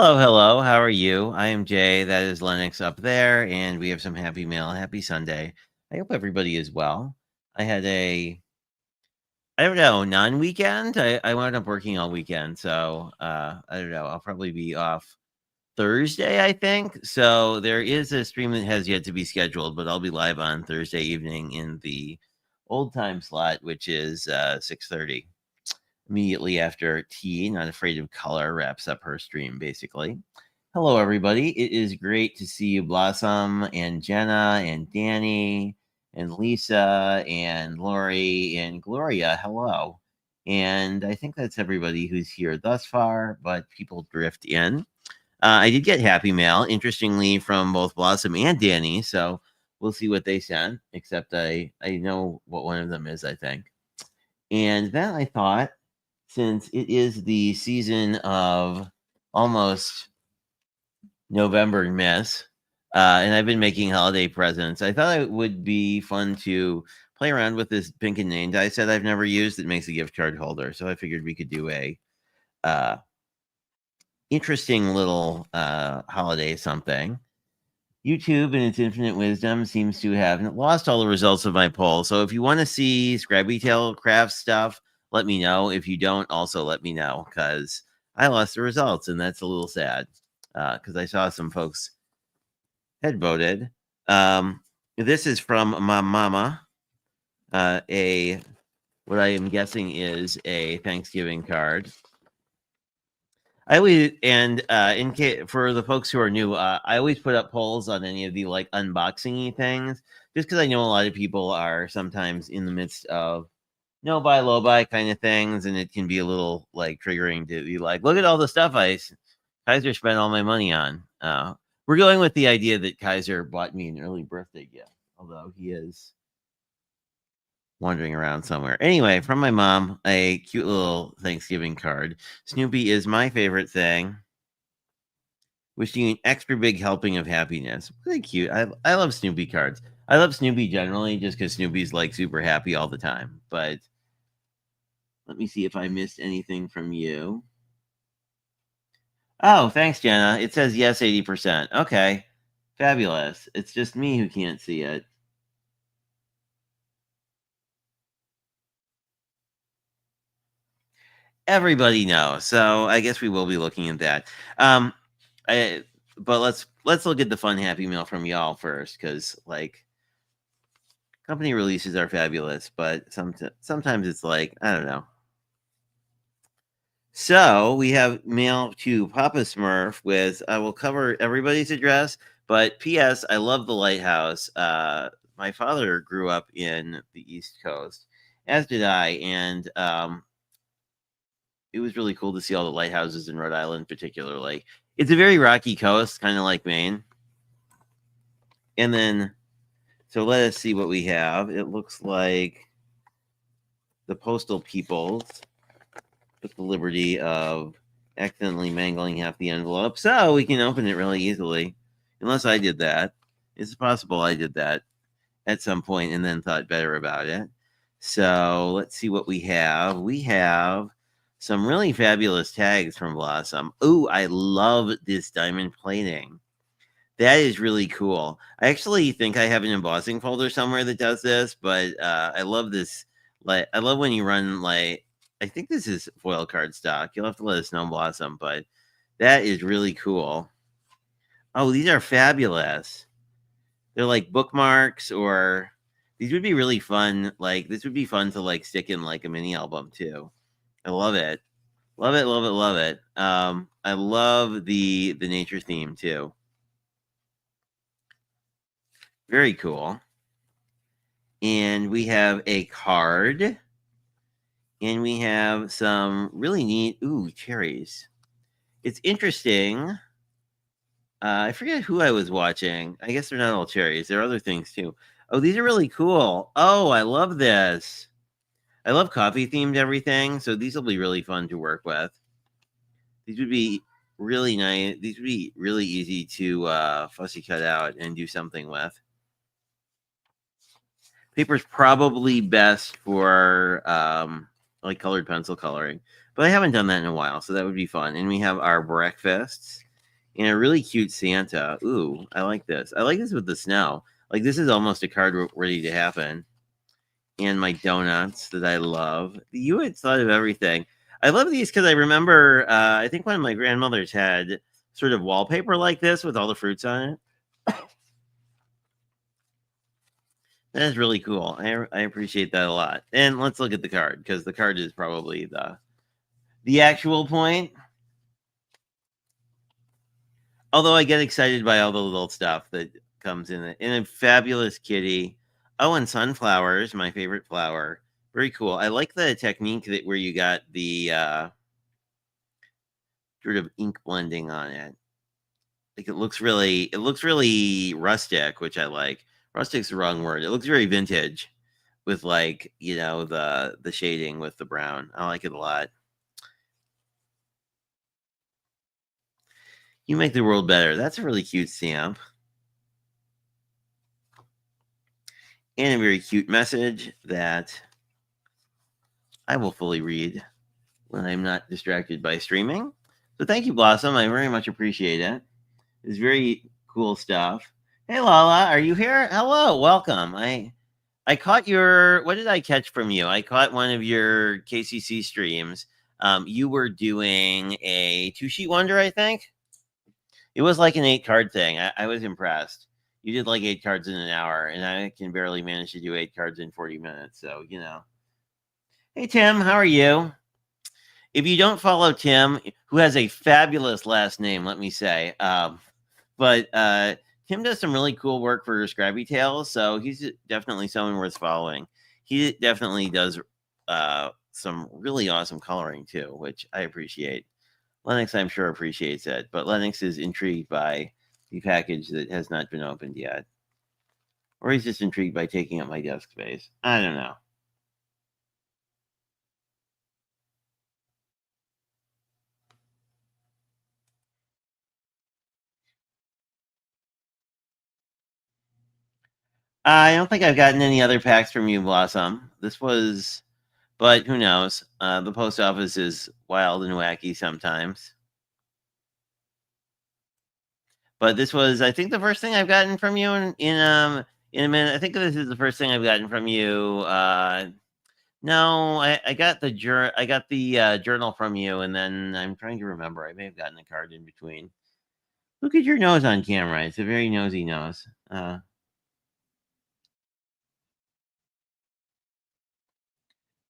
Hello, hello. How are you? I am Jay. That is Lennox up there, and we have some happy mail. Happy Sunday. I hope everybody is well. I had I don't know, non-weekend. I wound up working all weekend, so I don't know. I'll probably be off Thursday, I think. So there is a stream that has yet to be scheduled, but I'll be live on Thursday evening in the old time slot, which is 6:30. Immediately after T, Not Afraid of Color, wraps up her stream, basically. Hello, everybody. It is great to see you, Blossom, and Jenna, and Danny, and Lisa, and Lori, and Gloria. Hello. And I think that's everybody who's here thus far, but people drift in. I did get happy mail, interestingly, from both Blossom and Danny, so we'll see what they sent, except I know what one of them is, I think. And then I thought, since it is the season of almost November mess, and I've been making holiday presents, I thought it would be fun to play around with this pink and name die set I've never used that makes a gift card holder. So I figured we could do a interesting little holiday something. YouTube, in its infinite wisdom, seems to have lost all the results of my poll. So if you want to see Scrabby Tail Craft stuff, let me know. If you don't, also let me know, because I lost the results, and that's a little sad, because I saw some folks had voted. This is from my mama, what I am guessing is a Thanksgiving card. I always, and in case for the folks who are new, I always put up polls on any of the like unboxing-y things, just because I know a lot of people are sometimes in the midst of no buy, low buy kind of things, and it can be a little like triggering to be like, look at all the stuff Kaiser spent all my money on. We're going with the idea that Kaiser bought me an early birthday gift, although he is wandering around somewhere. Anyway, from my mom, a cute little Thanksgiving card. Snoopy is my favorite thing. Wishing you an extra big helping of happiness. Really cute. I love Snoopy cards. I love Snoopy generally just because Snoopy's like super happy all the time. But let me see if I missed anything from you. Oh, thanks, Jenna. It says yes, 80%. Okay. Fabulous. It's just me who can't see it. Everybody knows. So I guess we will be looking at that. But let's look at the fun happy mail from y'all first, because like company releases are fabulous, but sometimes it's like, I don't know. So we have mail to Papa Smurf with, I will cover everybody's address, but P.S. I love the lighthouse. My father grew up in the East Coast, as did I, and it was really cool to see all the lighthouses in Rhode Island, particularly. It's a very rocky coast, kind of like Maine. And then, so let us see what we have. It looks like the Postal Peoples took the liberty of accidentally mangling half the envelope, so we can open it really easily. Unless I did that. It's possible I did that at some point and then thought better about it. So let's see what we have. We have some really fabulous tags from Blossom. Oh, I love this diamond plating. That is really cool. I actually think I have an embossing folder somewhere that does this, but I love this. Like, I love when you run like, I think this is foil card stock. You'll have to let us know, Blossom, but that is really cool. Oh, these are fabulous. They're like bookmarks, or these would be really fun. Like, this would be fun to like stick in like a mini album too. I love it. Love it, love it, love it. I love the nature theme too. Very cool. And we have a card. And we have some really neat, cherries. It's interesting. I forget who I was watching. I guess they're not all cherries. There are other things too. Oh, these are really cool. Oh, I love this. I love coffee themed everything. So these will be really fun to work with. These would be really nice. These would be really easy to fussy cut out and do something with. Paper's probably best for like colored pencil coloring, but I haven't done that in a while, so that would be fun. And we have our breakfasts and a really cute Santa. Ooh, I like this. I like this with the snow. Like, this is almost a card ready to happen. And my donuts that I love. You had thought of everything. I love these because I remember, I think one of my grandmothers had sort of wallpaper like this with all the fruits on it. That is really cool. I appreciate that a lot. And let's look at the card, because the card is probably the actual point. Although I get excited by all the little stuff that comes in it. And a fabulous kitty. Oh, and sunflowers, my favorite flower. Very cool. I like the technique that where you got the sort of ink blending on it. Like, it looks really rustic, which I like. Rustic's the wrong word. It looks very vintage with, like, the shading with the brown. I like it a lot. You make the world better. That's a really cute stamp. And a very cute message that I will fully read when I'm not distracted by streaming. So thank you, Blossom. I very much appreciate it. It's very cool stuff. Hey, Lala, are you here? Hello, welcome. I caught your. What did I catch from you? I caught one of your KCC streams. You were doing a 2-sheet wonder, I think. It was like an 8-card thing. I was impressed. You did like 8 cards in an hour, and I can barely manage to do 8 cards in 40 minutes. So, Hey, Tim, how are you? If you don't follow Tim, who has a fabulous last name, let me say, but Tim does some really cool work for Scrabby Tales, so he's definitely someone worth following. He definitely does some really awesome coloring too, which I appreciate. Lennox, I'm sure, appreciates it, but Lennox is intrigued by the package that has not been opened yet. Or he's just intrigued by taking up my desk space. I don't know. I don't think I've gotten any other packs from you, Blossom. But who knows? The post office is wild and wacky sometimes. But this was, I think, the first thing I've gotten from you in a minute. I think this is the first thing I've gotten from you. No, I got the journal from you, and then I'm trying to remember. I may have gotten a card in between. Look at your nose on camera. It's a very nosy nose.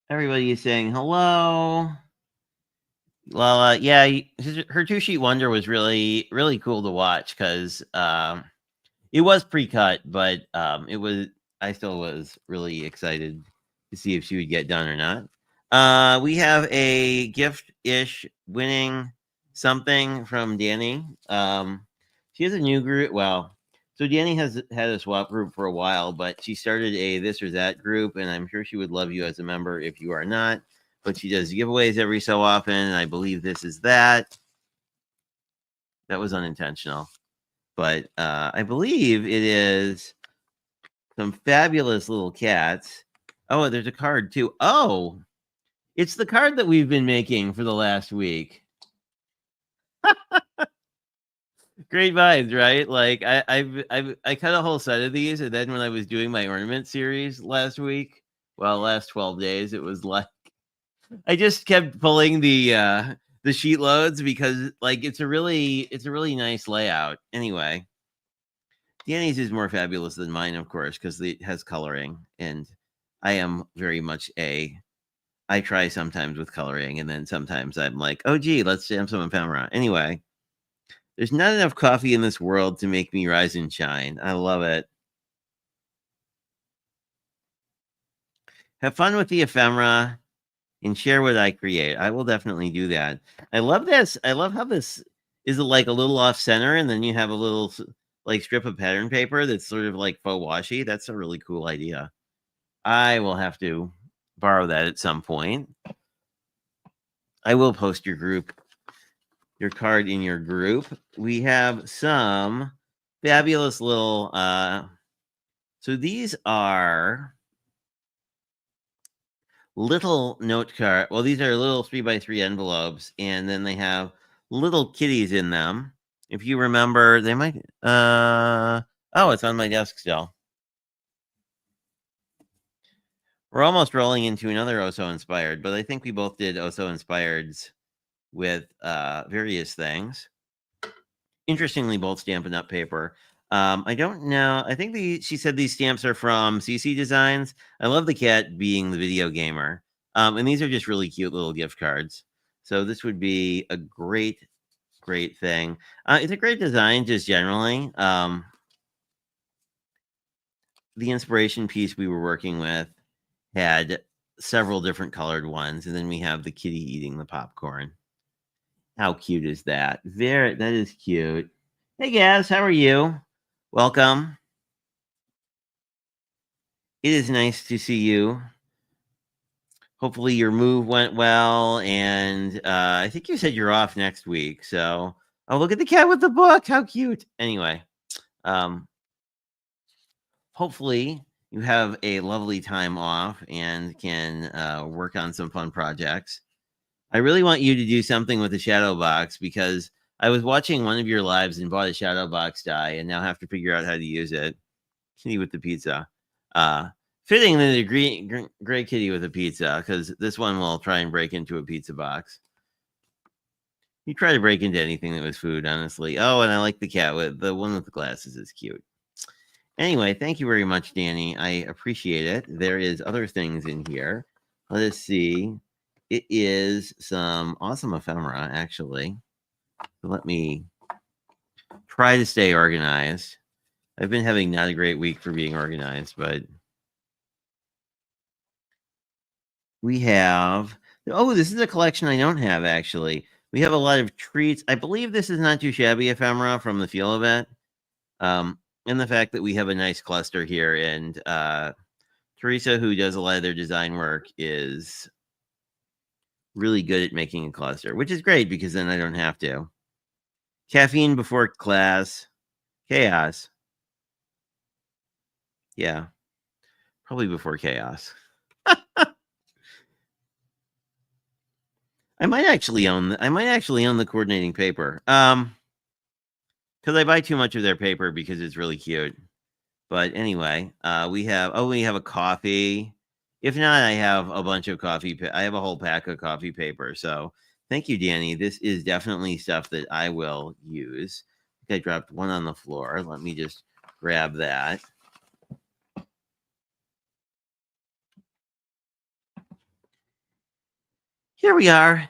Everybody is saying hello. Well, yeah, her 2-sheet wonder was really, really cool to watch because it was pre-cut, but it was. I still was really excited to see if she would get done or not. We have a gift-ish winning something from Danny. She has a new group. Well, so Danny has had a swap group for a while, but she started a this or that group, and I'm sure she would love you as a member if you are not. But she does giveaways every so often, and I believe this is that. That was unintentional. But I believe it is some fabulous little cats. Oh, there's a card too. Oh, it's the card that we've been making for the last week. Great vibes, right? Like I cut a whole set of these, and then when I was doing my ornament series last week, well, last 12 days, it was like I just kept pulling the sheet loads because like it's a really nice layout. Anyway, Danny's is more fabulous than mine, of course, because it has coloring, and I am very much I try sometimes with coloring, and then sometimes I'm like, oh gee, let's jam some ephemera. Anyway, there's not enough coffee in this world to make me rise and shine. I love it. Have fun with the ephemera and share what I create. I will definitely do that. I love this. I love how this is like a little off center, and then you have a little like strip of pattern paper that's sort of like faux washi. That's a really cool idea. I will have to borrow that at some point. I will post your card in your group. We have some fabulous little so these are little note card. Well, these are little 3x3 envelopes, and then they have little kitties in them. If you remember, they might oh, it's on my desk still. We're almost rolling into another Oso inspired, but I think we both did Oso inspireds with various things. Interestingly, both Stampin' Up! Paper. I don't know. I think she said these stamps are from CC Designs. I love the cat being the video gamer. And these are just really cute little gift cards. So this would be a great thing. It's a great design just generally. The inspiration piece we were working with had several different colored ones, and then we have the kitty eating the popcorn. How cute is that? That is cute. Hey, Gaz, how are you? Welcome. It is nice to see you. Hopefully your move went well, and I think you said you're off next week. So, oh, look at the cat with the book. How cute. Anyway, hopefully you have a lovely time off and can work on some fun projects. I really want you to do something with the shadow box because I was watching one of your lives and bought a shadow box die and now have to figure out how to use it. Kitty with the pizza. Fitting the gray kitty with a pizza because this one will try and break into a pizza box. You try to break into anything that was food, honestly. Oh, and I like the cat with the one with the glasses is cute. Anyway, thank you very much, Danny. I appreciate it. There is other things in here. Let us see. It is some awesome ephemera, actually. Let me try to stay organized. I've been having not a great week for being organized, but we have, oh, this is a collection I don't have, actually. We have a lot of treats. I believe this is not too shabby ephemera from the Feel event. And the fact that we have a nice cluster here. And Teresa, who does a lot of their design work, is really good at making a cluster, which is great because then I don't have to. Caffeine before class. Chaos. Yeah. Probably before chaos. I might actually own the coordinating paper. Because I buy too much of their paper because it's really cute. But anyway, we have a coffee. If not, I have a bunch of coffee. I have a whole pack of coffee paper. So thank you, Danny. This is definitely stuff that I will use. I dropped one on the floor. Let me just grab that. Here we are.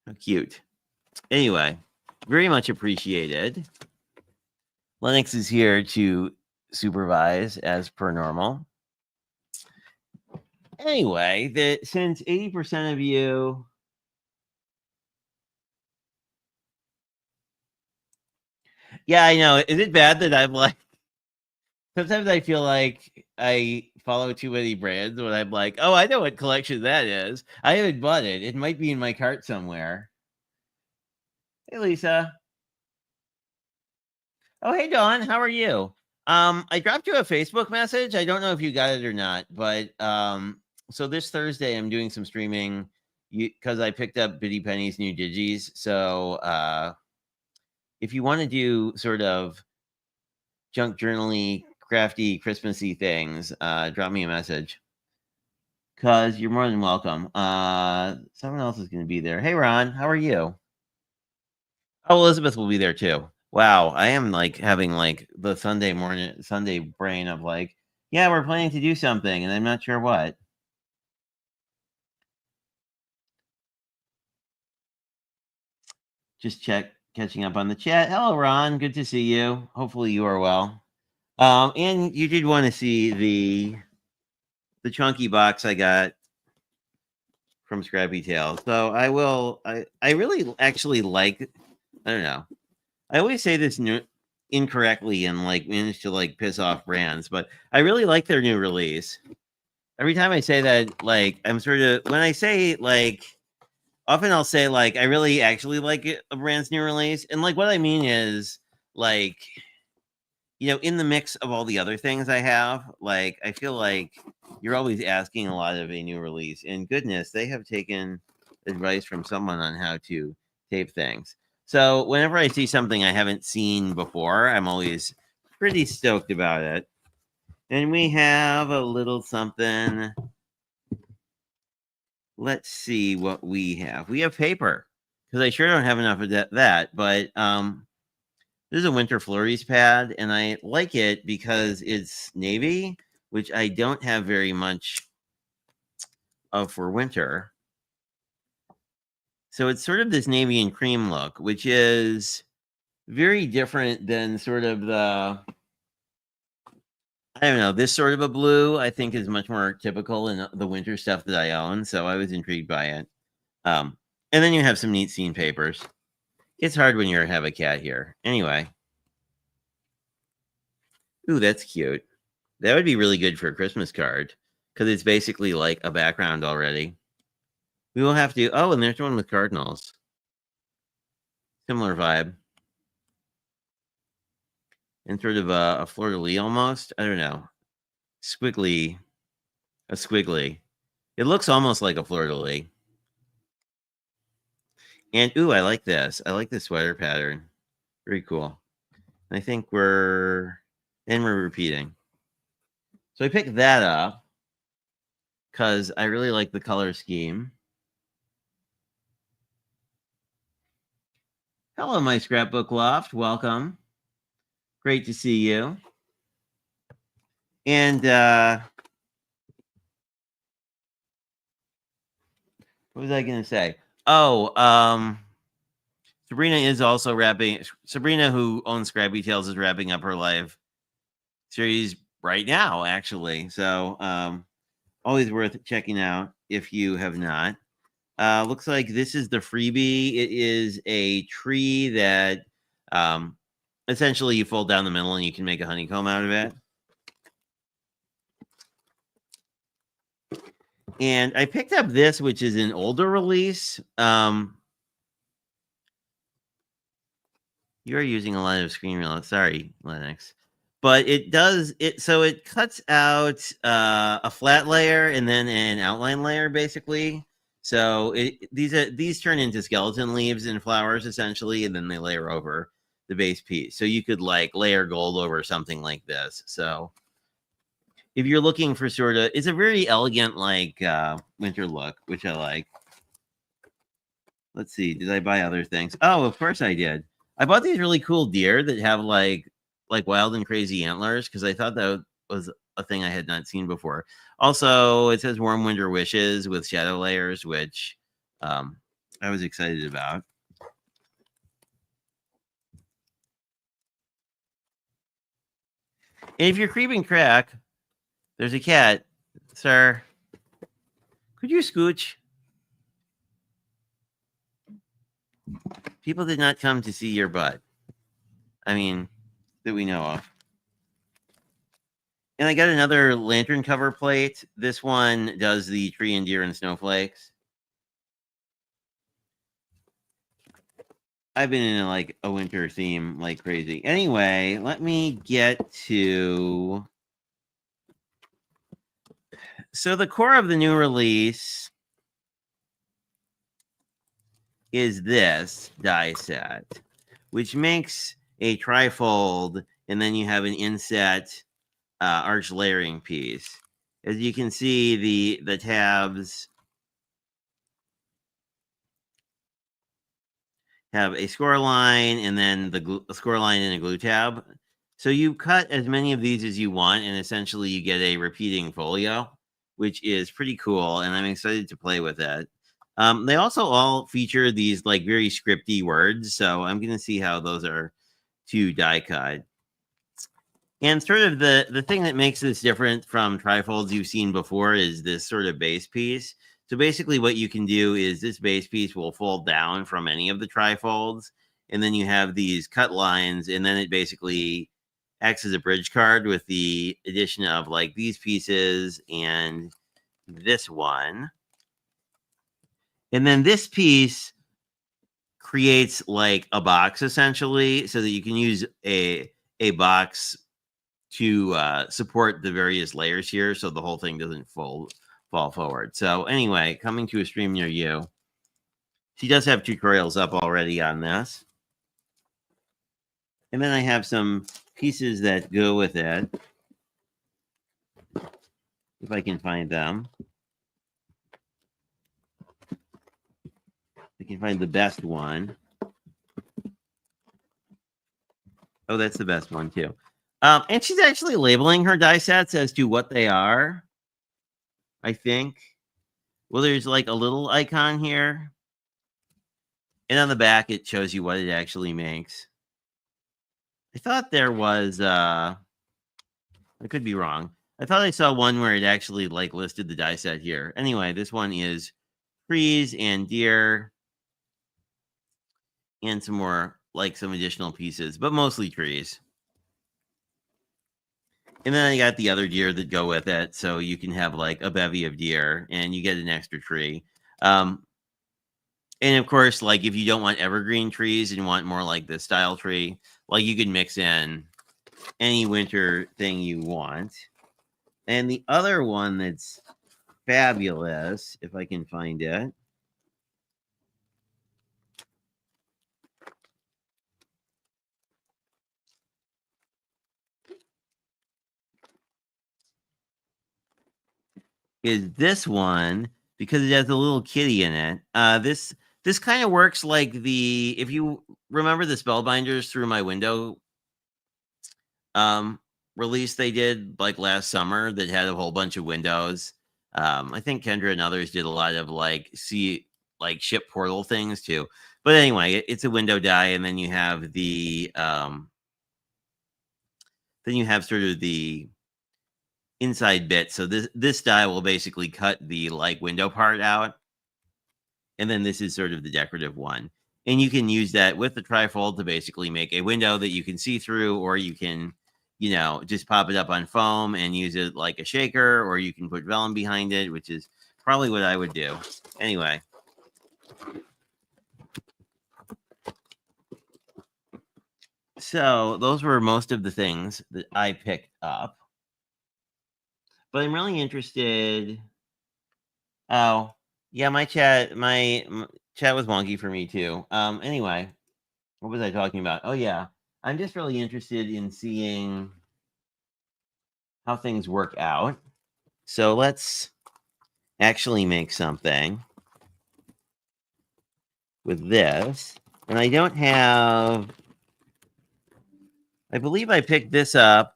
How cute. Anyway, very much appreciated. Lennox is here to supervise as per normal. Anyway, since 80% of you yeah, I know. Is it bad that I'm like sometimes I feel like I follow too many brands when I'm like, oh, I know what collection that is. I haven't bought it. It might be in my cart somewhere. Hey, Lisa. Oh, hey, Dawn. How are you? I dropped you a Facebook message. I don't know if you got it or not, but so this Thursday I'm doing some streaming because I picked up Biddy Penny's new digis. So if you want to do sort of junk journal-y, crafty, Christmassy things, drop me a message. Cause you're more than welcome. Someone else is gonna be there. Hey Ron, how are you? Oh, Elizabeth will be there too. Wow, I am like having like the Sunday brain of like, yeah, we're planning to do something, and I'm not sure what. Just catching up on the chat. Hello, Ron. Good to see you. Hopefully you are well. And you did want to see the chunky box I got from Scrappy Tail. So I will. I really actually like. I don't know. I always say this incorrectly and like manage to like piss off brands, but I really like their new release. Every time I say that, like I'm sort of when I say like often I'll say like I really actually like a brand's new release, and like what I mean is like in the mix of all the other things I have, like I feel like you're always asking a lot of a new release, and goodness, they have taken advice from someone on how to tape things. So whenever I see something I haven't seen before, I'm always pretty stoked about it. And we have a little something. Let's see what we have. We have paper because I sure don't have enough of that. But this is a Winter Flurries pad, and I like it because it's navy, which I don't have very much of for winter. So it's sort of this navy and cream look, which is very different than sort of I don't know, this sort of a blue I think is much more typical in the winter stuff that I own. So I was intrigued by it. And then you have some neat scene papers. It's hard when you have a cat here. Anyway. Ooh, that's cute. That would be really good for a Christmas card because it's basically like a background already. We will have to. Oh, and there's one with cardinals. Similar vibe. And sort of a fleur de lis almost. I don't know. Squiggly. A squiggly. It looks almost like a fleur de lis. And ooh, I like this. I like this sweater pattern. Very cool. I think we're repeating. So I picked that up because I really like the color scheme. Hello, my scrapbook loft. Welcome. Great to see you. And what was I going to say? Oh, Sabrina is also wrapping. Sabrina, who owns Scrappy Tales, is wrapping up her live series right now, actually. So always worth checking out if you have not. Looks like this is the freebie. It is a tree that essentially you fold down the middle and you can make a honeycomb out of it. And I picked up this, which is an older release. You're using a lot of screen real. Sorry, Lennox. But it does it so it cuts out a flat layer and then an outline layer, basically. So these turn into skeleton leaves and flowers essentially, and then they layer over the base piece. So you could like layer gold over something like this. So if you're looking for sort of, it's a very elegant like winter look, which I like. Let's see, did I buy other things? Oh, of course I did. I bought these really cool deer that have like wild and crazy antlers because I thought that was a thing I had not seen before. Also, it says warm winter wishes with shadow layers, which I was excited about. And if you're creeping crack, there's a cat, sir. Could you scooch? People did not come to see your butt. I mean, that we know of. And I got another lantern cover plate. This one does the tree and deer and snowflakes. I've been in like a winter theme like crazy. Anyway, let me get to. So the core of the new release is this die set, which makes a trifold, and then you have an inset arch layering piece. As you can see, the tabs have a score line and then a score line and a glue tab. So you cut as many of these as you want, and essentially you get a repeating folio, which is pretty cool, and I'm excited to play with it. They also all feature these like very scripty words, so I'm going to see how those are to die cut. And sort of the thing that makes this different from trifolds you've seen before is this sort of base piece. So basically what you can do is this base piece will fold down from any of the trifolds, and then you have these cut lines, and then it basically acts as a bridge card with the addition of like these pieces and this one. And then this piece creates like a box essentially, so that you can use a box to support the various layers here, so the whole thing doesn't fall forward. So anyway, coming to a stream near you. She does have tutorials up already on this. And then I have some pieces that go with it, if I can find them. I can find the best one. Oh, that's the best one too. And she's actually labeling her die sets as to what they are, I think. Well, there's like a little icon here. And on the back, it shows you what it actually makes. I thought there was, I could be wrong. I thought I saw one where it actually like listed the die set here. Anyway, this one is trees and deer and some more, like some additional pieces, but mostly trees. And then I got the other deer that go with it. So you can have like a bevy of deer and you get an extra tree. And of course, like if you don't want evergreen trees and you want more like this style tree, like you can mix in any winter thing you want. And the other one that's fabulous, if I can find it, is this one, because it has a little kitty in it. This kind of works like if you remember the Spellbinders Through My Window release they did like last summer that had a whole bunch of windows. I think Kendra and others did a lot of like ship portal things too. But anyway, it's a window die, and then you have the sort of the inside bit. So this die will basically cut the like window part out, and then this is sort of the decorative one. And you can use that with the trifold to basically make a window that you can see through, or you can, just pop it up on foam and use it like a shaker, or you can put vellum behind it, which is probably what I would do. Anyway. So those were most of the things that I picked up. But I'm really interested. Oh, yeah, my chat was wonky for me too. Anyway, what was I talking about? Oh yeah, I'm just really interested in seeing how things work out. So let's actually make something with this. And I don't have, I believe I picked this up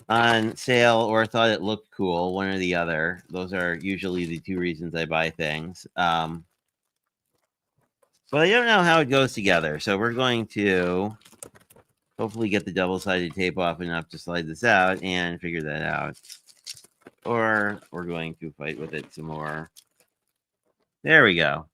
on sale or thought it looked cool, one or the other. Those are usually the two reasons I buy things. But I don't know how it goes together. So we're going to hopefully get the double-sided tape off enough to slide this out and figure that out. Or we're going to fight with it some more. There we go.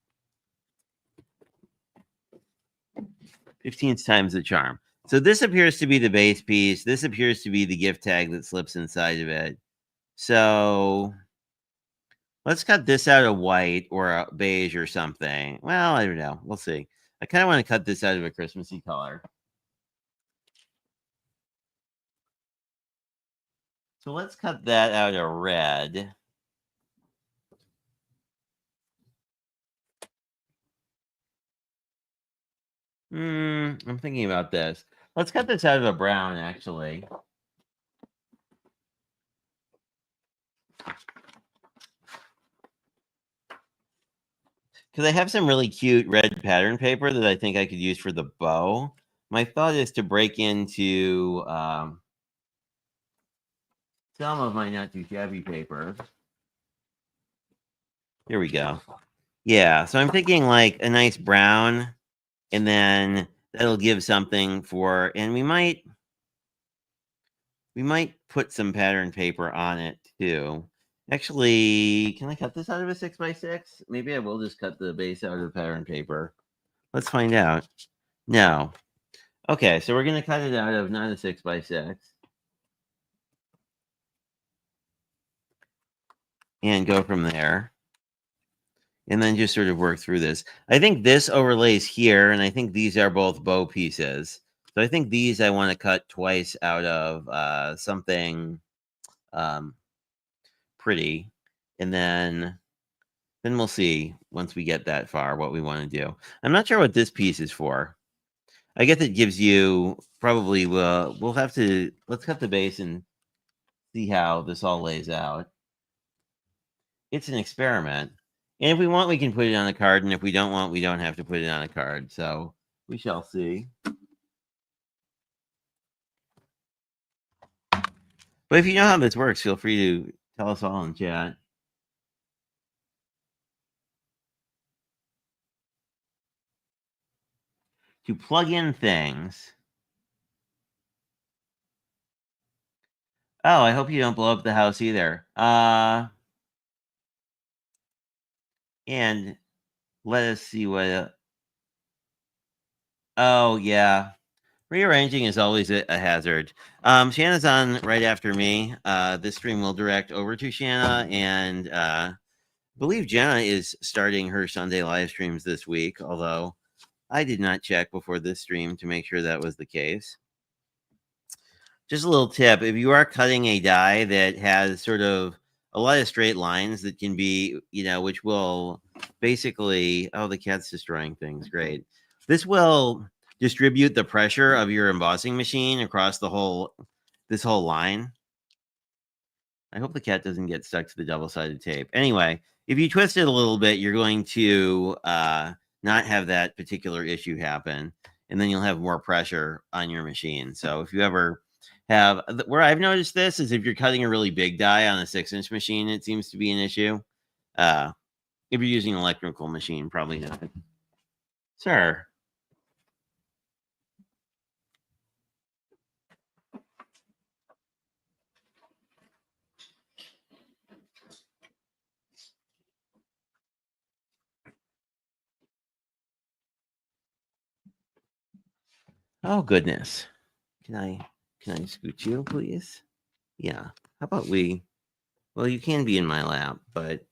15th time's the charm. So this appears to be the base piece. This appears to be the gift tag that slips inside of it. So Let's cut this out of white or a beige or something. Well, I don't know. We'll see. I kind of want to cut this out of a Christmassy color. So let's cut that out of red. I'm thinking about this. Let's cut this out of a brown, actually. Because I have some really cute red pattern paper that I think I could use for the bow. My thought is to break into some of my not too shabby paper. Here we go. Yeah, so I'm thinking like a nice brown, and then that'll give something for, and we might put some pattern paper on it too. Actually, can I cut this out of a 6x6? Maybe I will just cut the base out of the pattern paper. Let's find out. No. Okay, so we're going to cut it out of not a 6x6. And go from there. And then just sort of work through this. I think this overlays here, and I think these are both bow pieces. So I think these I want to cut twice out of something pretty. And then we'll see once we get that far what we want to do. I'm not sure what this piece is for. I guess it gives you probably, we'll have to, let's cut the base and see how this all lays out. It's an experiment. And if we want, we can put it on a card. And if we don't want, we don't have to put it on a card. So we shall see. But if you know how this works, feel free to tell us all in chat. To plug in things. Oh, I hope you don't blow up the house either. And let us see what. Oh, yeah. Rearranging is always a hazard. Shanna's on right after me. This stream will direct over to Shanna, and I believe Jenna is starting her Sunday live streams this week, although I did not check before this stream to make sure that was the case. Just a little tip, if you are cutting a die that has sort of a lot of straight lines that can be, which will basically, oh, the cat's destroying things. Great. This will distribute the pressure of your embossing machine across this whole line. I hope the cat doesn't get stuck to the double-sided tape. Anyway, if you twist it a little bit, you're going to not have that particular issue happen, and then you'll have more pressure on your machine. So if you ever have, where I've noticed this is if you're cutting a really big die on a 6-inch machine, it seems to be an issue. If you're using an electrical machine, probably not. Sir. Oh goodness. Can I scoot you, please? Yeah. How about we? Well, you can be in my lap, but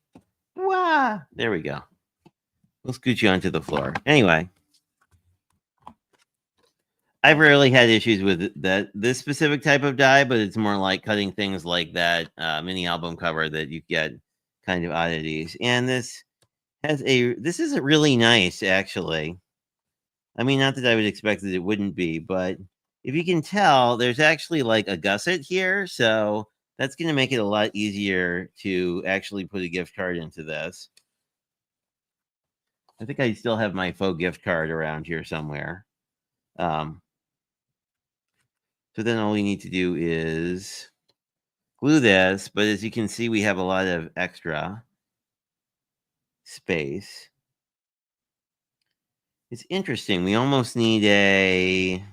there we go. We'll scoot you onto the floor. Anyway, I've rarely had issues with this specific type of die, but it's more like cutting things like that mini album cover that you get kind of oddities. And this is really nice, actually. I mean, not that I would expect that it wouldn't be, but if you can tell, there's actually like a gusset here, so that's going to make it a lot easier to actually put a gift card into this. I think I still have my faux gift card around here somewhere. So then all we need to do is glue this, but as you can see, we have a lot of extra space. It's interesting. We almost need a...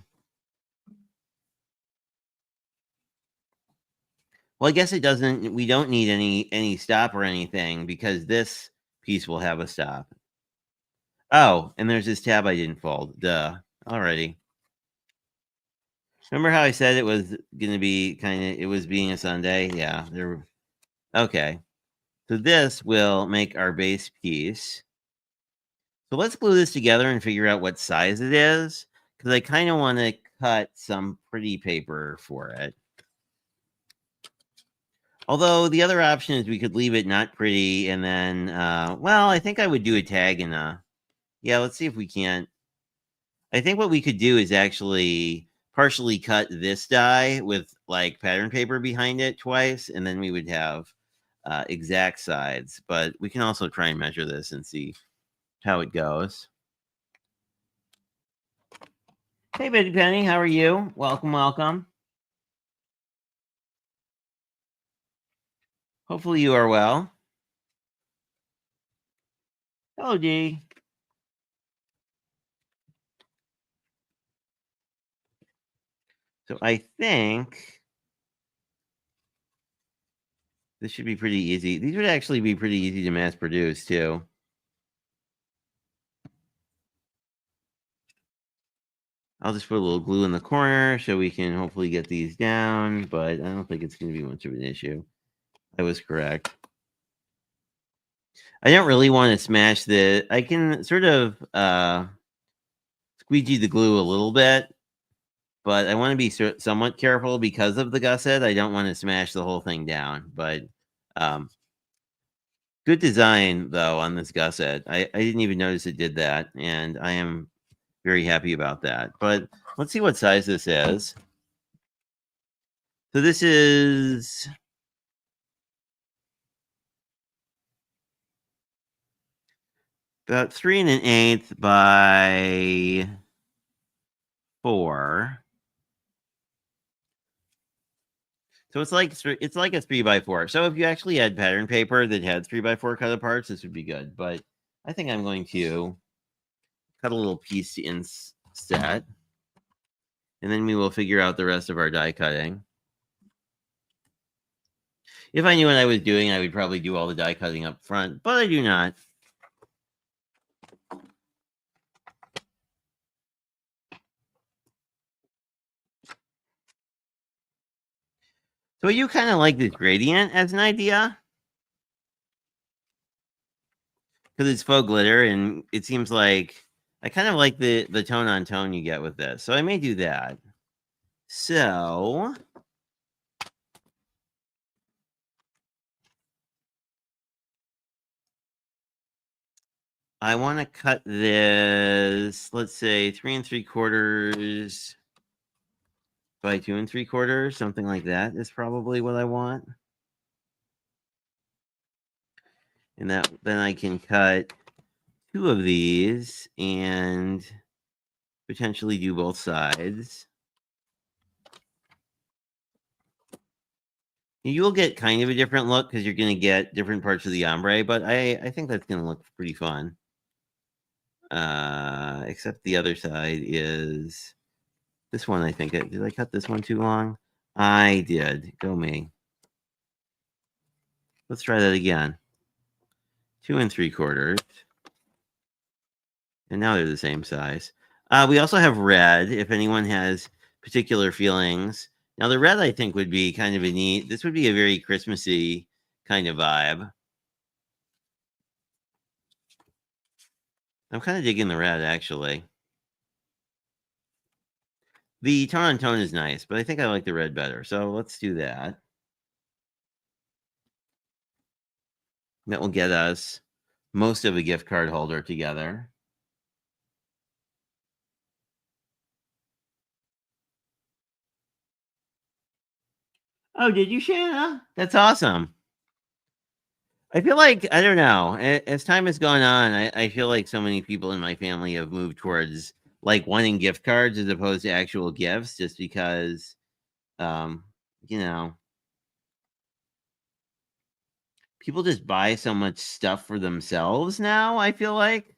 Well, I guess it doesn't, we don't need any stop or anything because this piece will have a stop. Oh, and there's this tab I didn't fold. Duh. Alrighty. Remember how I said it was going to be it was being a Sunday? Yeah. Okay. So this will make our base piece. So let's glue this together and figure out what size it is, because I kind of want to cut some pretty paper for it. Although the other option is we could leave it not pretty and then, well, I think I would do a tag in a, yeah, let's see if we can't. I think what we could do is actually partially cut this die with like pattern paper behind it twice, and then we would have exact sides. But we can also try and measure this and see how it goes. Hey, Betty Penny, how are you? Welcome, welcome. Hopefully you are well. Hello, Dee. So I think this should be pretty easy. These would actually be pretty easy to mass produce too. I'll just put a little glue in the corner so we can hopefully get these down, but I don't think it's going to be much of an issue. I was correct. I don't really want to smash the, I can sort of squeegee the glue a little bit, but I want to be somewhat careful because of the gusset. I don't want to smash the whole thing down, but good design though on this gusset. I didn't even notice it did that, and I am very happy about that. But let's see what size this is. So this is about 3 1/8 by 4. So it's like a 3x4. So if you actually had pattern paper that had 3x4 cut aparts, this would be good. But I think I'm going to cut a little piece instead, and then we will figure out the rest of our die cutting. If I knew what I was doing, I would probably do all the die cutting up front, but I do not. So you kind of like this gradient as an idea? Because it's faux glitter, and it seems like I kind of like the tone on tone you get with this. So I may do that. So I want to cut this, let's say 3 3/4 by 2 3/4, something like that is probably what I want. And that then I can cut 2 of these and potentially do both sides. You will get kind of a different look because you're going to get different parts of the ombre, but I think that's going to look pretty fun. Except the other side is this one, I think. Did I cut this one too long? I did. Go me. Let's try that again. 2 3/4. And now they're the same size. We also have red, if anyone has particular feelings. Now, the red, I think, would be kind of a neat, this would be a very Christmassy kind of vibe. I'm kind of digging the red, actually. The tone on tone is nice, but I think I like the red better. So let's do that. That will get us most of a gift card holder together. Oh, did you, Shanna? That's awesome. I feel like, I don't know, as time has gone on, I feel like so many people in my family have moved towards like wanting gift cards as opposed to actual gifts, just because, you know, people just buy so much stuff for themselves now, I feel like,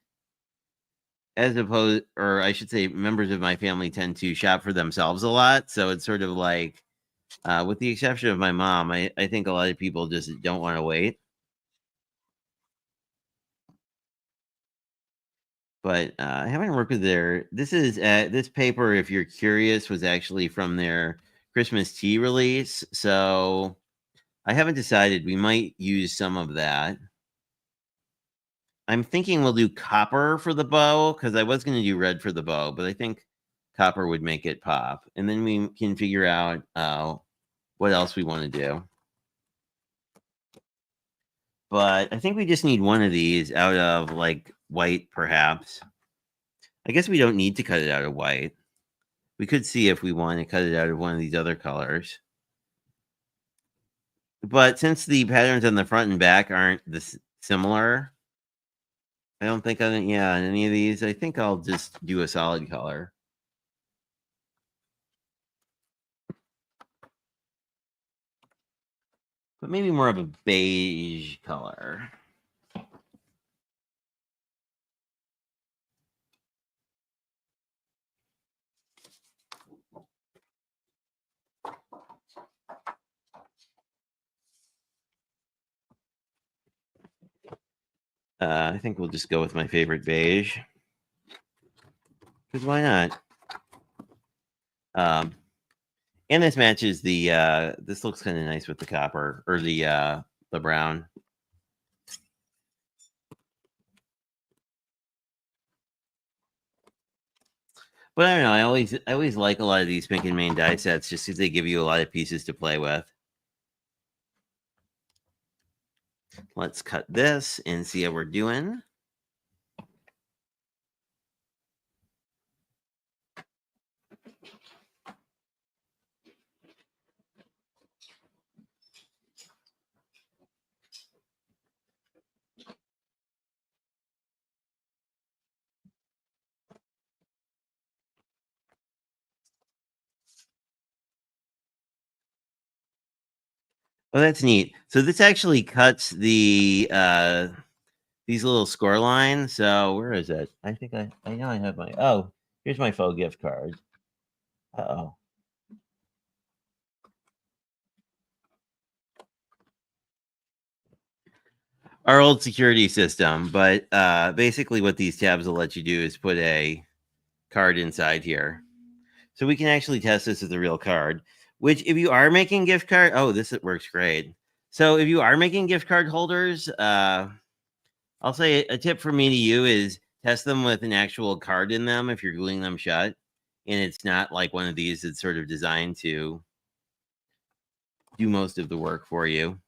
as opposed, or I should say, members of my family tend to shop for themselves a lot. So it's sort of like, with the exception of my mom, I think a lot of people just don't want to wait. But I haven't worked with their. This is this paper, if you're curious, was actually from their Christmas tea release. So I haven't decided. We might use some of that. I'm thinking we'll do copper for the bow because I was going to do red for the bow, but I think copper would make it pop. And then we can figure out what else we want to do. But I think we just need one of these out of like white, perhaps. I guess we don't need to cut it out of white. We could see if we want to cut it out of one of these other colors. But since the patterns on the front and back aren't this similar, I don't think on any of these, I think I'll just do a solid color. But maybe more of a beige color. I think we'll just go with my favorite beige. Because why not? And this matches the, this looks kind of nice with the copper, or the brown. But I don't know, I always like a lot of these Pink and Main die sets just because they give you a lot of pieces to play with. Let's cut this and see how we're doing. Oh, that's neat. So this actually cuts the these little score lines. So where is it? I think I know I have my here's my faux gift card. Uh-oh. Our old security system, but basically what these tabs will let you do is put a card inside here. So we can actually test this as a real card, which if you are making gift card, this works great. So if you are making gift card holders, I'll say a tip from me to you is test them with an actual card in them if you're gluing them shut. And it's not like one of these that's sort of designed to do most of the work for you.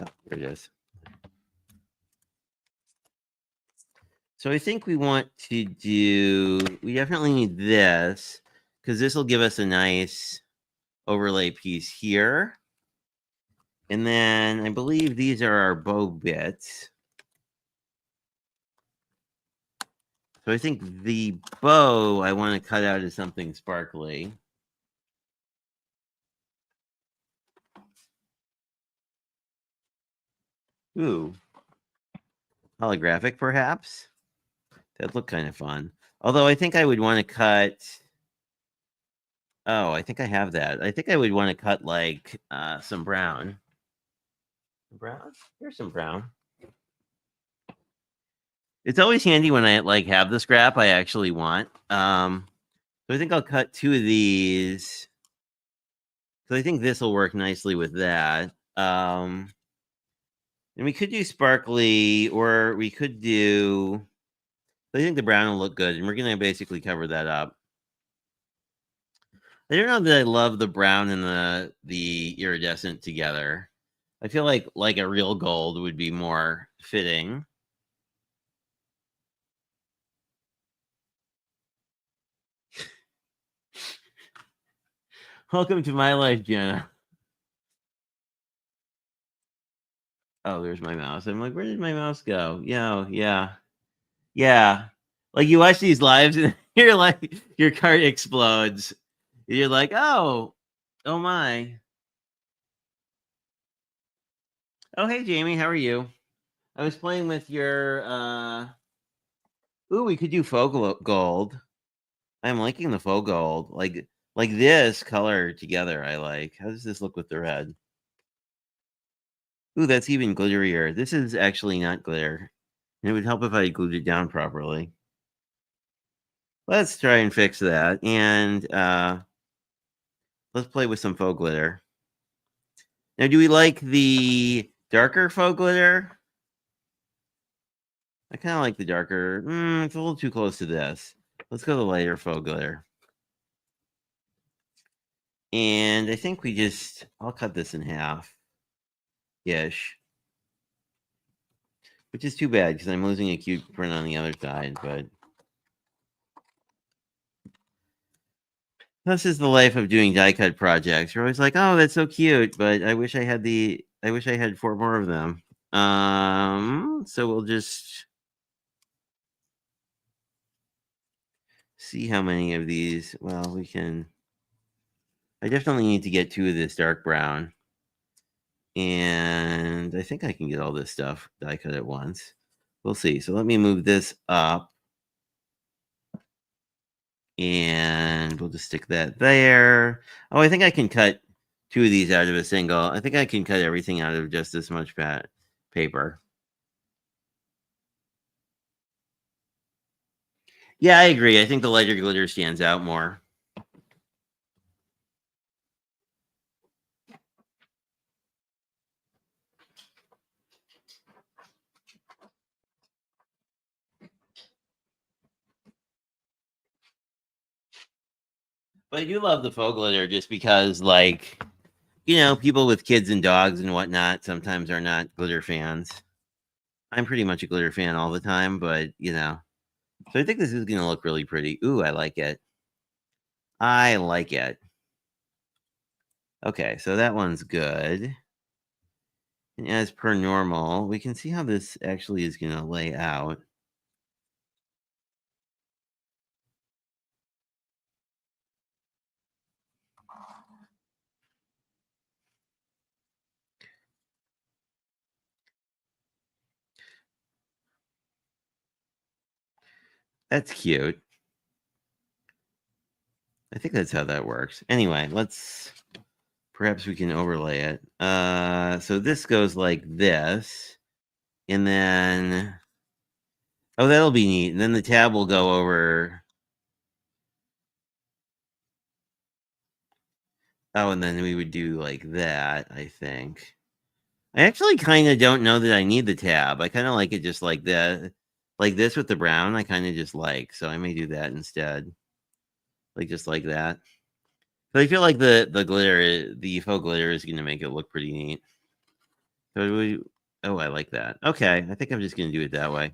Oh, there it is. So I think we want to we definitely need this because this will give us a nice overlay piece here. And then I believe these are our bow bits. So I think the bow I want to cut out as something sparkly. Ooh. Holographic, perhaps? That'd look kind of fun. Although I think I would want to cut... Oh, I think I have that. I think I would want to cut, like, some brown. Brown? Here's some brown. It's always handy when I, like, have the scrap I actually want. So I think I'll cut 2 of these. So I think this will work nicely with that. And we could do sparkly, or we could do... I think the brown will look good, and we're going to basically cover that up. I don't know that I love the brown and the iridescent together. I feel like a real gold would be more fitting. Welcome to my life, Jenna. Oh, there's my mouse. I'm like, where did my mouse go? Yeah. Like you watch these lives and you're like, your cart explodes. You're like, oh my. Oh, hey, Jamie, how are you? I was playing with your, ooh, we could do faux gold. I'm liking the faux gold. Like this color together, I like. How does this look with the red? Ooh, that's even glitterier. This is actually not glitter. And it would help if I glued it down properly. Let's try and fix that. And let's play with some faux glitter. Now, do we like the darker faux glitter? I kind of like the darker. It's a little too close to this. Let's go the lighter faux glitter. And I think I'll cut this in half-ish. Which is too bad, because I'm losing a cute print on the other side, but... This is the life of doing die cut projects. You're always like, oh, that's so cute, but I wish I had 4 more of them. So we'll just see how many of these. Well, we can. I definitely need to get 2 of this dark brown. And I think I can get all this stuff die cut at once. We'll see. So let me move this up. And we'll just stick that there. Oh, I think I can cut 2 of these out of a single. I think I can cut everything out of just this much paper. Yeah, I agree. I think the lighter glitter stands out more. But I do love the faux glitter just because, like, people with kids and dogs and whatnot sometimes are not glitter fans. I'm pretty much a glitter fan all the time, but, So I think this is going to look really pretty. Ooh, I like it. I like it. Okay, so that one's good. And as per normal, we can see how this actually is going to lay out. That's cute. I think that's how that works. Anyway, perhaps we can overlay it. So this goes like this. And then, oh, that'll be neat. And then the tab will go over. Oh, and then we would do like that, I think. I actually kind of don't know that I need the tab. I kind of like it just like that. Like this with the brown, I kind of just like. So I may do that instead. Like just like that. But I feel like the glitter, the faux glitter is going to make it look pretty neat. So I like that. Okay, I think I'm just going to do it that way.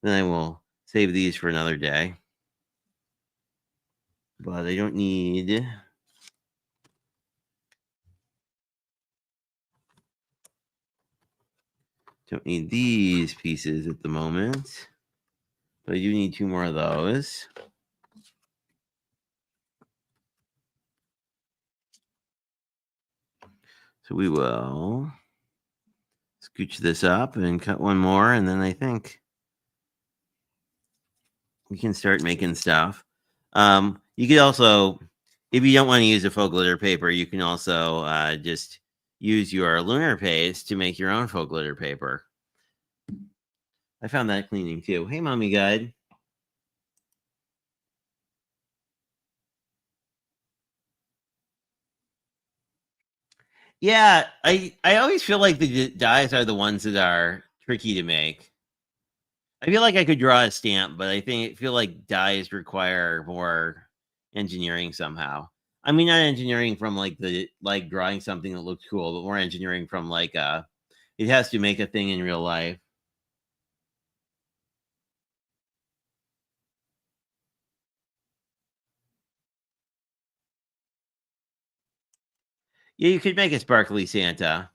Then I will save these for another day. But I don't need... Don't need these pieces at the moment. But I do need 2 more of those. So we will scooch this up and cut 1 more. And then I think we can start making stuff. You could also, if you don't want to use a faux glitter paper, you can also just use your lunar paste to make your own faux glitter paper. I found that cleaning too. Hey, Mommy Guide. Yeah, I always feel like the dies are the ones that are tricky to make. I feel like I could draw a stamp, but I feel like dies require more engineering somehow. I mean, not engineering from like drawing something that looks cool, but more engineering from like it has to make a thing in real life. Yeah, you could make a sparkly Santa.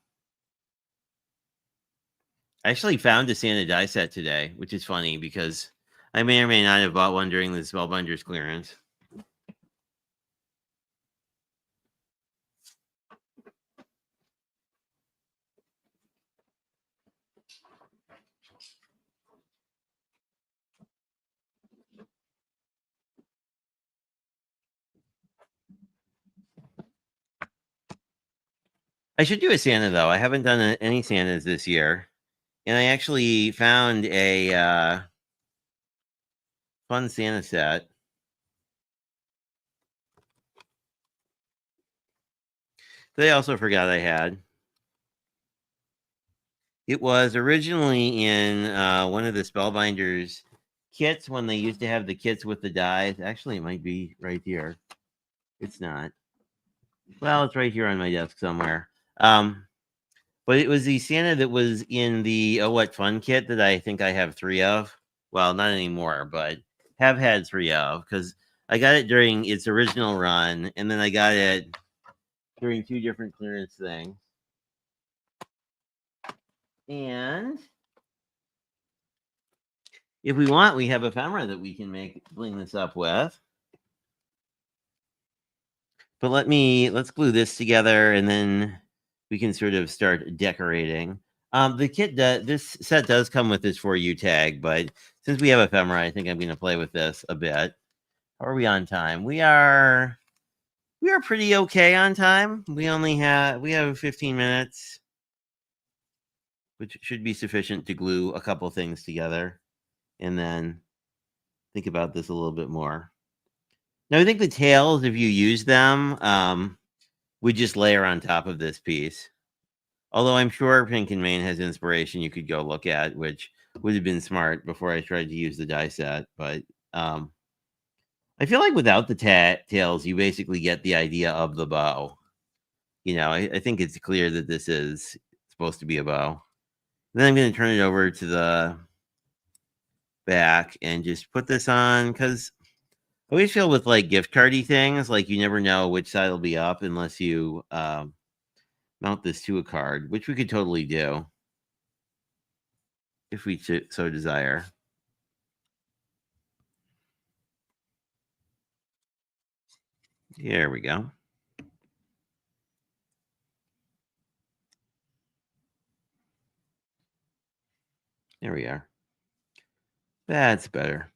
I actually found a Santa die set today, which is funny because I may or may not have bought one during the Spellbinders clearance. I should do a Santa though. I haven't done any Santas this year, and I actually found a fun Santa set. That I also forgot I had. It was originally in one of the Spellbinders kits when they used to have the kits with the dies. Actually, it might be right here. It's not. Well, it's right here on my desk somewhere. But it was the Santa that was in the Oh What Fun kit that I think I have 3 of. Well, not anymore, but have had 3 of because I got it during its original run, and then I got it during 2 different clearance things. And if we want, we have ephemera that we can bling this up with. But let's glue this together, and then we can sort of start decorating. The kit this set does come with this For You tag, but since we have ephemera, I think I'm going to play with this a bit. How are we on time? We are pretty okay on time. We have 15 minutes, which should be sufficient to glue a couple things together, and then think about this a little bit more. Now, I think the tails, if you use them, would just layer on top of this piece. Although I'm sure Pink and Main has inspiration you could go look at, which would have been smart before I tried to use the die set. But I feel like without the tails, you basically get the idea of the bow. I think it's clear that this is supposed to be a bow. Then I'm going to turn it over to the back and just put this on because I always feel with like gift cardy things, like you never know which side will be up unless you mount this to a card, which we could totally do if we so desire. Here we go. There we are. That's better.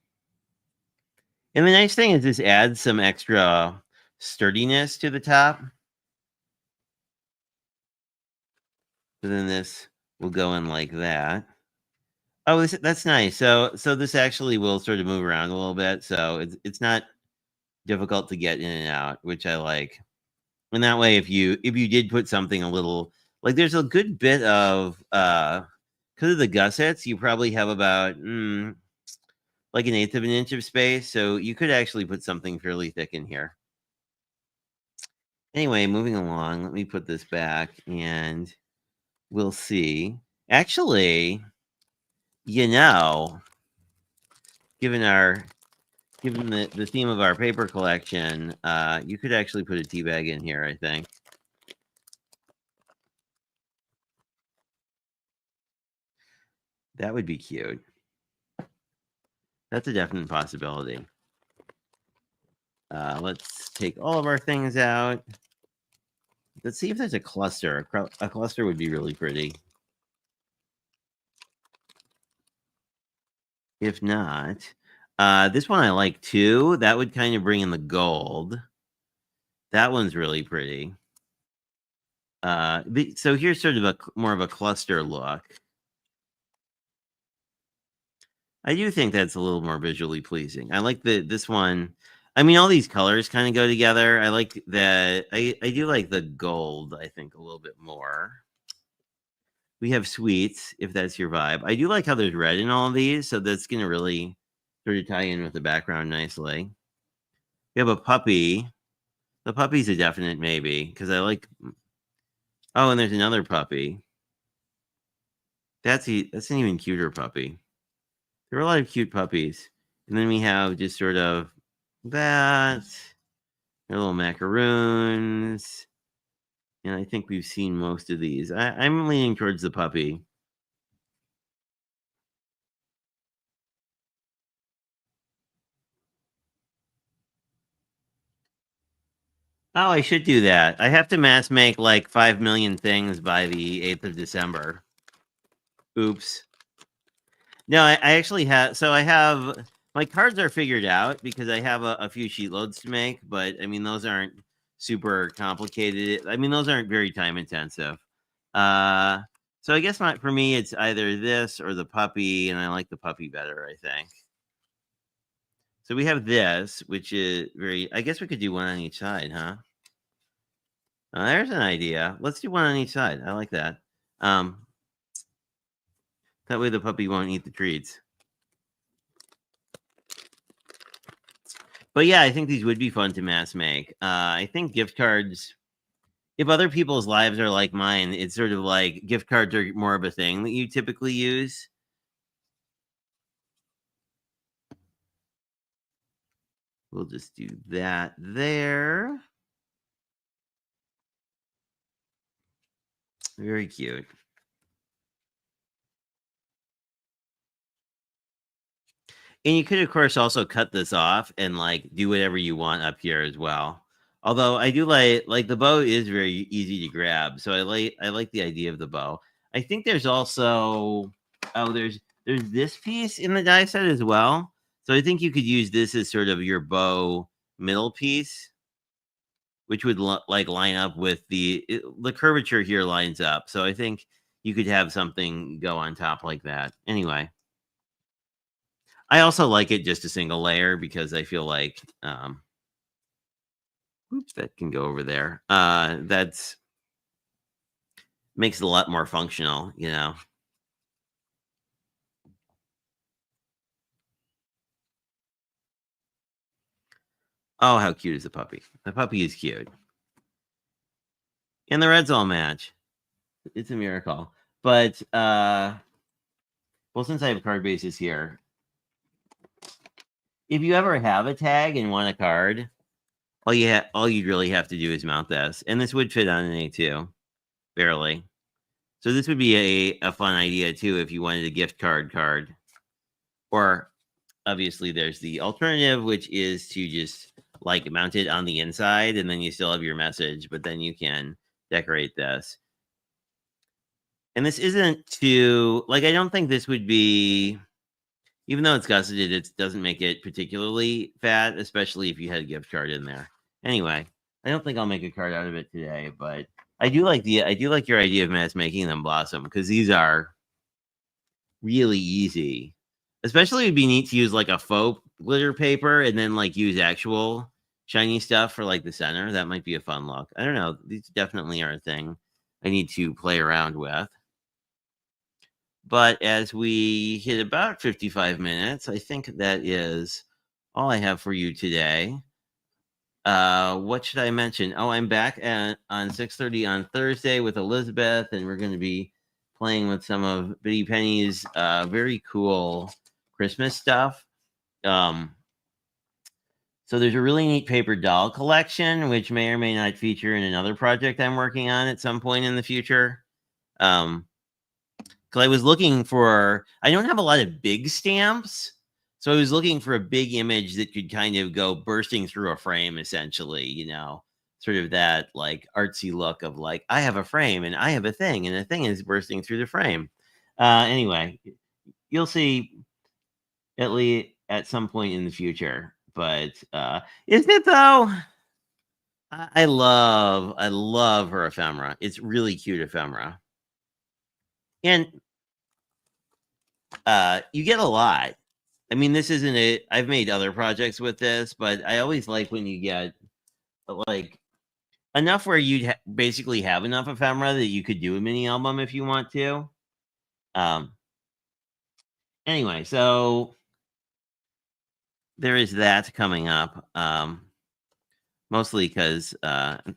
And the nice thing is this adds some extra sturdiness to the top. So then this will go in like that. Oh, that's nice. So this actually will sort of move around a little bit. So it's not difficult to get in and out, which I like. And that way, if you did put something a little like there's a good bit of because of the gussets, you probably have about like 1/8 of an inch of space. So you could actually put something fairly thick in here. Anyway, moving along, let me put this back and we'll see. Actually, given the theme of our paper collection, you could actually put a tea bag in here, I think. That would be cute. That's a definite possibility. Let's take all of our things out. Let's see if there's a cluster. A cluster would be really pretty. If not, this one I like too. That would kind of bring in the gold. That one's really pretty. So here's sort of more of a cluster look. I do think that's a little more visually pleasing. I like this one. I mean, all these colors kind of go together. I like that. I do like the gold, I think, a little bit more. We have sweets, if that's your vibe. I do like how there's red in all of these, so that's going to really sort of tie in with the background nicely. We have a puppy. The puppy's a definite maybe, because I like... Oh, and there's another puppy. That's an even cuter puppy. There are a lot of cute puppies. And then we have just sort of that. They're little macaroons. And I think we've seen most of these. I'm leaning towards the puppy. Oh, I should do that. I have to mass make like 5 million things by the 8th of December. Oops. No, I actually have. So I have my cards are figured out because I have a few sheet loads to make, but I mean those aren't super complicated. I mean those aren't very time intensive. So I guess for me it's either this or the puppy, and I like the puppy better, I think. So we have this, which is I guess we could do one on each side, huh? There's an idea. Let's do one on each side. I like that. That way the puppy won't eat the treats. But yeah, I think these would be fun to mass make. I think gift cards, if other people's lives are like mine, it's sort of like gift cards are more of a thing that you typically use. We'll just do that there. Very cute. And you could, of course, also cut this off and like do whatever you want up here as well. Although I do like the bow is very easy to grab, so I like the idea of the bow. I think there's also there's this piece in the die set as well. So I think you could use this as sort of your bow middle piece, which would like line up with the curvature here lines up. So I think you could have something go on top like that. Anyway. I also like it just a single layer because I feel like, oops, that can go over there. That's makes it a lot more functional, you know. Oh, how cute is the puppy? The puppy is cute. And the reds all match. It's a miracle. But well, since I have card bases here, if you ever have a tag and want a card, all you really have to do is mount this. And this would fit on an A2, barely. So this would be a fun idea too if you wanted a gift card. Or obviously there's the alternative, which is to just like mount it on the inside and then you still have your message, but then you can decorate this. And this isn't too like I don't think this would be, even though it's gusseted, it doesn't make it particularly fat, especially if you had a gift card in there. Anyway, I don't think I'll make a card out of it today, but I do like your idea of mass making them blossom because these are really easy. Especially it'd be neat to use like a faux glitter paper and then like use actual shiny stuff for like the center. That might be a fun look. I don't know. These definitely are a thing I need to play around with. But as we hit about 55 minutes, I think that is all I have for you today. What should I mention? Oh, I'm back on 6:30 on Thursday with Elizabeth, and we're going to be playing with some of Bitty Penny's very cool Christmas stuff. So there's a really neat paper doll collection, which may or may not feature in another project I'm working on at some point in the future. Because I was looking for, I don't have a lot of big stamps. So I was looking for a big image that could kind of go bursting through a frame, essentially, you know, sort of that like artsy look of like, I have a frame and I have a thing and the thing is bursting through the frame. Anyway, you'll see at least at some point in the future. But isn't it though? I love her ephemera. It's really cute ephemera. And you get a lot. I mean, this isn't it. I've made other projects with this, but I always like when you get like enough where you'd basically have enough ephemera that you could do a mini album if you want to. Anyway, so there is that coming up. Mostly because, and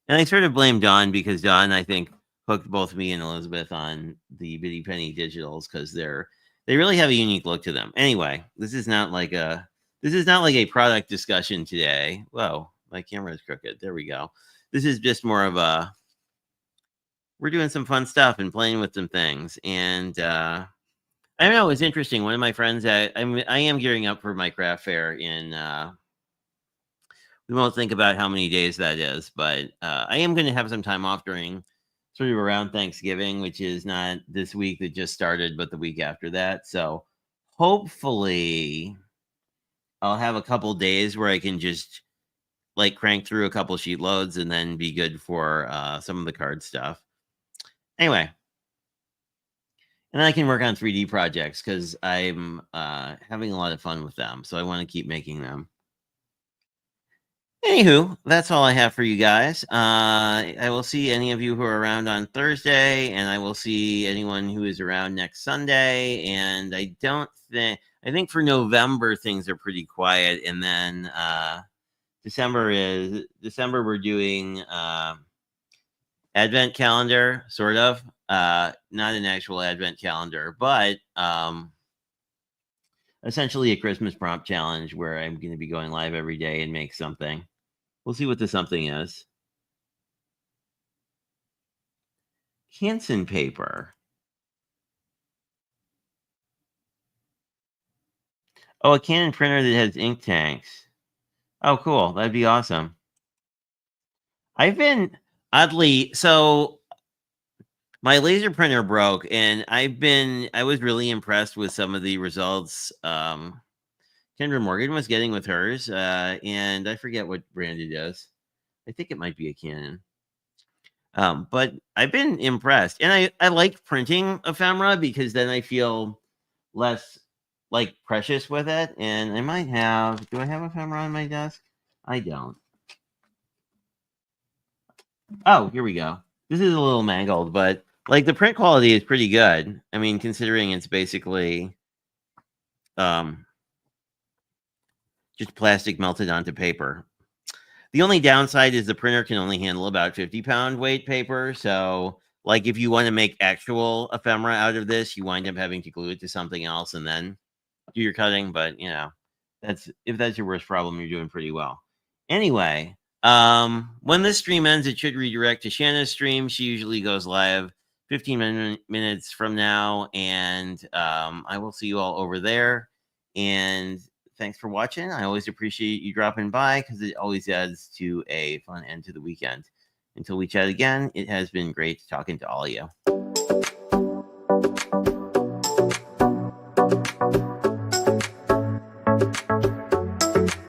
I sort of blame Dawn because Dawn, I think, hooked both me and Elizabeth on the Bitty Penny digitals because they really have a unique look to them. Anyway, this is not like a product discussion today. Whoa, my camera is crooked. There we go. This is just more of a we're doing some fun stuff and playing with some things. And I don't know, it's interesting. One of my friends, I am gearing up for my craft fair in. We won't think about how many days that is, but I am going to have some time off during sort of around Thanksgiving, which is not this week that just started, but the week after that. So hopefully I'll have a couple days where I can just like crank through a couple sheet loads and then be good for some of the card stuff. Anyway, and then I can work on 3D projects because I'm having a lot of fun with them. So I want to keep making them. Anywho, that's all I have for you guys. I will see any of you who are around on Thursday, and I will see anyone who is around next Sunday. And I think for November things are pretty quiet, and then December we're doing Advent calendar, sort of. Not an actual Advent calendar, but essentially a Christmas prompt challenge where I'm going to be going live every day and make something. We'll see what the something is. Canson paper. Oh, a Canon printer that has ink tanks. Oh, cool. That'd be awesome. I've been oddly so my laser printer broke, and I was really impressed with some of the results Kendra Morgan was getting with hers, and I forget what brand it is. I think it might be a Canon. But I've been impressed, and I like printing ephemera because then I feel less like precious with it. And I might have. Do I have ephemera on my desk? I don't. Oh, here we go. This is a little mangled, but like the print quality is pretty good. I mean, considering it's basically just plastic melted onto paper. The only downside is the printer can only handle about 50-pound weight paper. So, like, if you want to make actual ephemera out of this, you wind up having to glue it to something else and then do your cutting. But if that's your worst problem, you're doing pretty well. Anyway, when this stream ends, it should redirect to Shanna's stream. She usually goes live 15 minutes from now, and I will see you all over there. And thanks for watching. I always appreciate you dropping by because it always adds to a fun end to the weekend. Until we chat again, it has been great talking to all of you.